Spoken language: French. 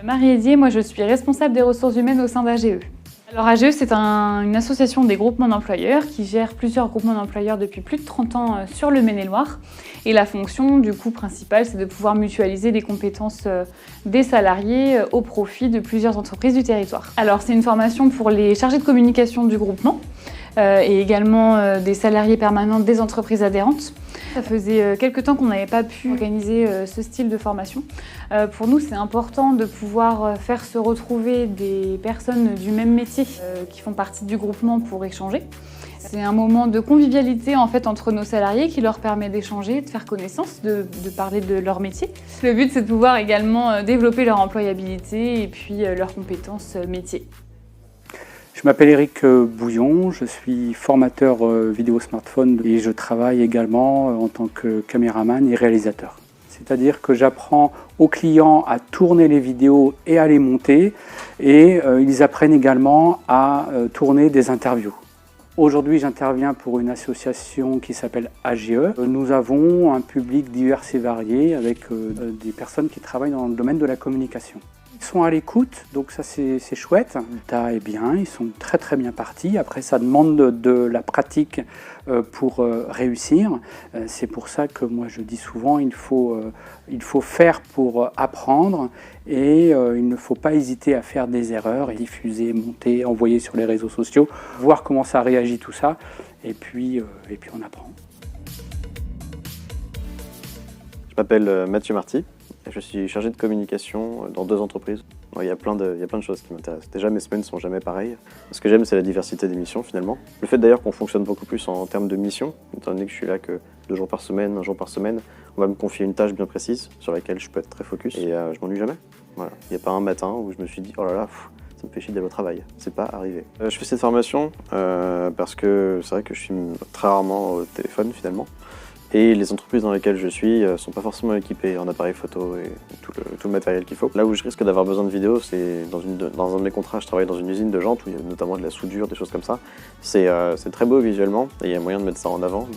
Marie Hédier, moi je suis responsable des ressources humaines au sein d'AGE. Alors AGE, c'est une association des groupements d'employeurs qui gère plusieurs groupements d'employeurs depuis plus de 30 ans sur le Maine-et-Loire. Et la fonction du coup principale, c'est de pouvoir mutualiser les compétences des salariés au profit de plusieurs entreprises du territoire. Alors c'est une formation pour les chargés de communication du groupement et également des salariés permanents des entreprises adhérentes. Ça faisait quelques temps qu'on n'avait pas pu organiser ce style de formation. Pour nous, c'est important de pouvoir faire se retrouver des personnes du même métier qui font partie du groupement pour échanger. C'est un moment de convivialité en fait entre nos salariés qui leur permet d'échanger, de faire connaissance, de parler de leur métier. Le but, c'est de pouvoir également développer leur employabilité et puis leurs compétences métiers. Je m'appelle Éric Bouillon, je suis formateur vidéo smartphone et je travaille également en tant que caméraman et réalisateur. C'est-à-dire que j'apprends aux clients à tourner les vidéos et à les monter et ils apprennent également à tourner des interviews. Aujourd'hui, j'interviens pour une association qui s'appelle AGE. Nous avons un public divers et varié avec des personnes qui travaillent dans le domaine de la communication. Ils sont à l'écoute, donc ça c'est chouette. Le résultat est bien, ils sont très bien partis. Après, ça demande de la pratique pour réussir. C'est pour ça que moi je dis souvent, il faut faire pour apprendre et il ne faut pas hésiter à faire des erreurs, et diffuser, monter, envoyer sur les réseaux sociaux, voir comment ça réagit tout ça, et puis on apprend. Je m'appelle Mathieu Marty. Je suis chargé de communication dans 2 entreprises. Il y a plein de choses qui m'intéressent. Déjà, mes semaines ne sont jamais pareilles. Ce que j'aime, c'est la diversité des missions, finalement. Le fait d'ailleurs qu'on fonctionne beaucoup plus en termes de missions, étant donné que je suis là que 2 jours par semaine, 1 jour par semaine, on va me confier une tâche bien précise sur laquelle je peux être très focus et je m'ennuie jamais. Voilà. Il n'y a pas un matin où je me suis dit « oh là là, ça me fait chier d'aller au travail ». C'est pas arrivé. Je fais cette formation parce que c'est vrai que je suis très rarement au téléphone, finalement. Et les entreprises dans lesquelles je suis ne sont pas forcément équipées en appareil photo et tout le matériel qu'il faut. Là où je risque d'avoir besoin de vidéo, c'est dans un de mes contrats, je travaille dans une usine de jantes où il y a notamment de la soudure, des choses comme ça. C'est très beau visuellement et il y a moyen de mettre ça en avant.